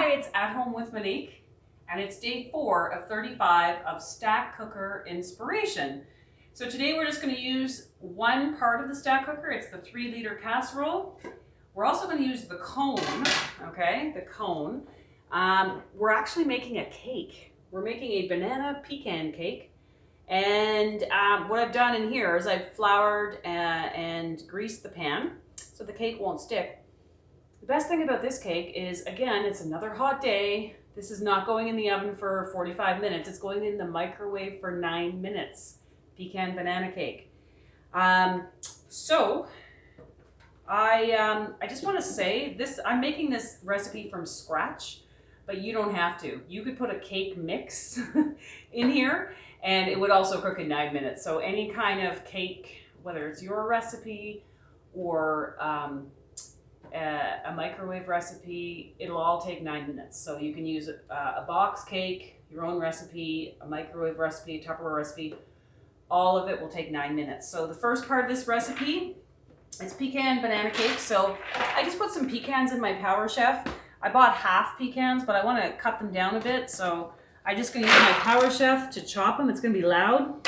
Hi, it's At Home with Monique, and it's day 4 of 35 of Stack Cooker Inspiration. So today we're just going to use one part of the stack cooker. It's the 3-liter casserole. We're also going to use the cone, okay, the cone. We're actually making a cake. We're making a banana pecan cake. And what I've done in here is I've floured and greased the pan so the cake won't stick. The best thing about this cake is, again, it's another hot day. This is not going in the oven for 45 minutes. It's going in the microwave for 9 minutes. Pecan banana cake. So I just want to say this, I'm making this recipe from scratch, but you don't have to. You could put a cake mix in here and it would also cook in 9 minutes. So any kind of cake, whether it's your recipe or a microwave recipe, it'll all take 9 minutes. So you can use a box cake, your own recipe, a microwave recipe, Tupperware recipe. All of it will take 9 minutes. So the first part of this recipe is pecan banana cake. So I just put some pecans in my Power Chef. I bought half pecans, but I want to cut them down a bit. So I'm just going to use my Power Chef to chop them. It's going to be loud.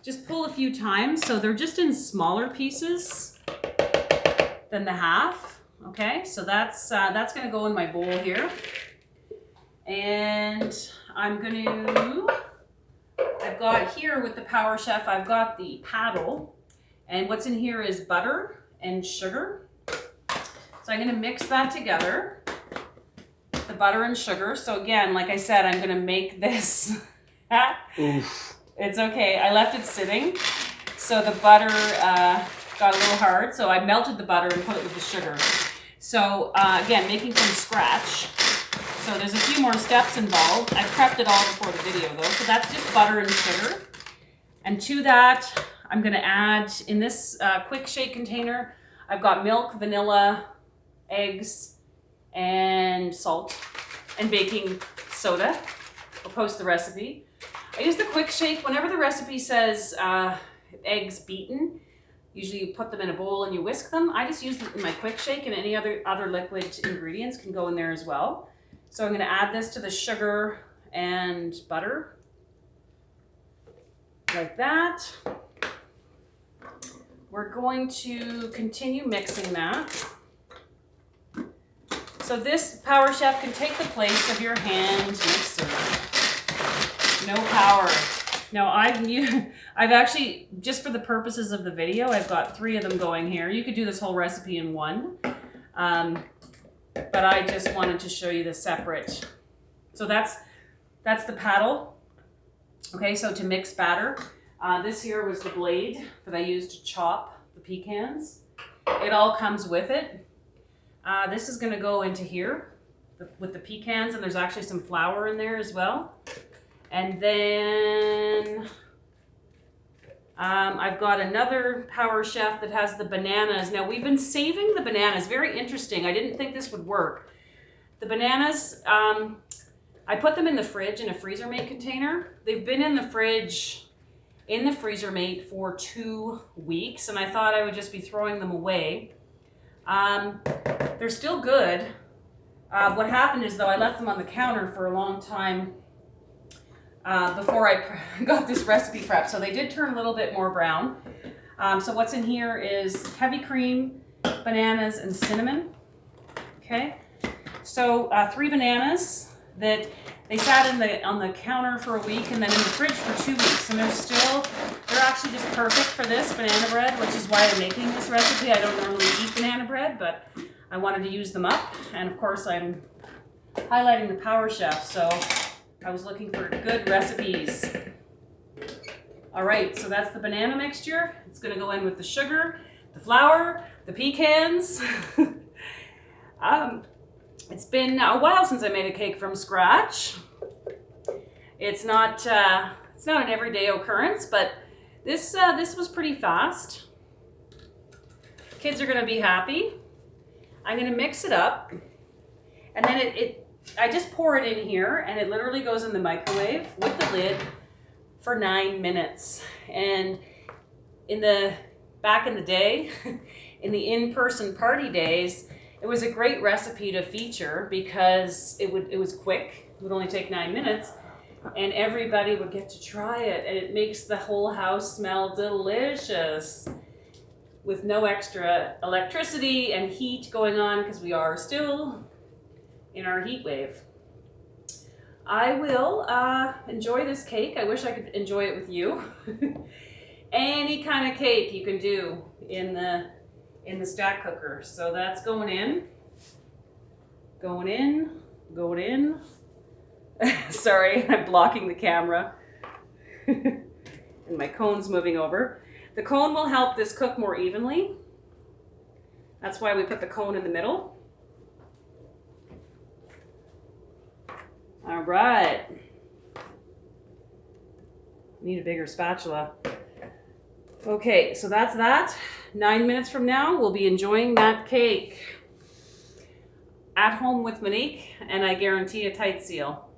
Just pull a few times. So they're just in smaller pieces than the half. Okay, so that's going to go in my bowl here. And I've got here with the Power Chef, I've got the paddle, and what's in here is butter and sugar. So I'm going to mix that together, the butter and sugar. So again, like I said, I'm going to make this. Oof. It's okay. I left it sitting, so the butter got a little hard. So I melted the butter and put it with the sugar. So again, making from scratch. So there's a few more steps involved. I prepped it all before the video though. So that's just butter and sugar. And to that, I'm going to add, in this quick shake container, I've got milk, vanilla, eggs, and salt, and baking soda. I'll post the recipe. I use the quick shake whenever the recipe says eggs beaten. Usually you put them in a bowl and you whisk them. I just use them in my quick shake, and any other liquid ingredients can go in there as well. So I'm going to add this to the sugar and butter, like that. We're going to continue mixing that. So this Power Chef can take the place of your hand mixer. No power. Now I've actually, just for the purposes of the video, I've got 3 of them going here. You could do this whole recipe in one. But I just wanted to show you the separate. So that's the paddle. Okay, so to mix batter. This here was the blade that I used to chop the pecans. It all comes with it. This is going to go into here with the pecans, and there's actually some flour in there as well. And then I've got another Power Chef that has the bananas. Now we've been saving the bananas. Very interesting. I didn't think this would work. The bananas, I put them in the fridge in a freezer mate container. They've been in the fridge, in the freezer mate for 2 weeks, and I thought I would just be throwing them away. They're still good. What happened is though, I left them on the counter for a long time before I got this recipe prep. So they did turn a little bit more brown. So what's in here is heavy cream, bananas, and cinnamon. Okay. So 3 bananas that they sat on the counter for a week and then in the fridge for 2 weeks. And they're actually just perfect for this banana bread, which is why I'm making this recipe. I don't normally eat banana bread, but I wanted to use them up. And of course I'm highlighting the Power Chef. So I was looking for good recipes. All right, so that's the banana mixture. It's going to go in with the sugar, the flour, the pecans. It's been a while since I made a cake from scratch. It's not an everyday occurrence, but this was pretty fast. Kids are going to be happy. I'm going to mix it up, and then I just pour it in here, and it literally goes in the microwave with the lid for 9 minutes. And back in the day, in the in-person party days, It was a great recipe to feature because it was quick. It would only take 9 minutes, and everybody would get to try it, and it makes the whole house smell delicious with no extra electricity and heat going on because we are still in our heat wave. I will enjoy this cake. I wish I could enjoy it with you. Any kind of cake you can do in the stack cooker. So that's going in. Going in. Going in. Sorry, I'm blocking the camera. And my cone's moving over. The cone will help this cook more evenly. That's why we put the cone in the middle. All right. Need a bigger spatula. Okay, so that's that. 9 minutes from now, we'll be enjoying that cake at home with Monique, and I guarantee a tight seal.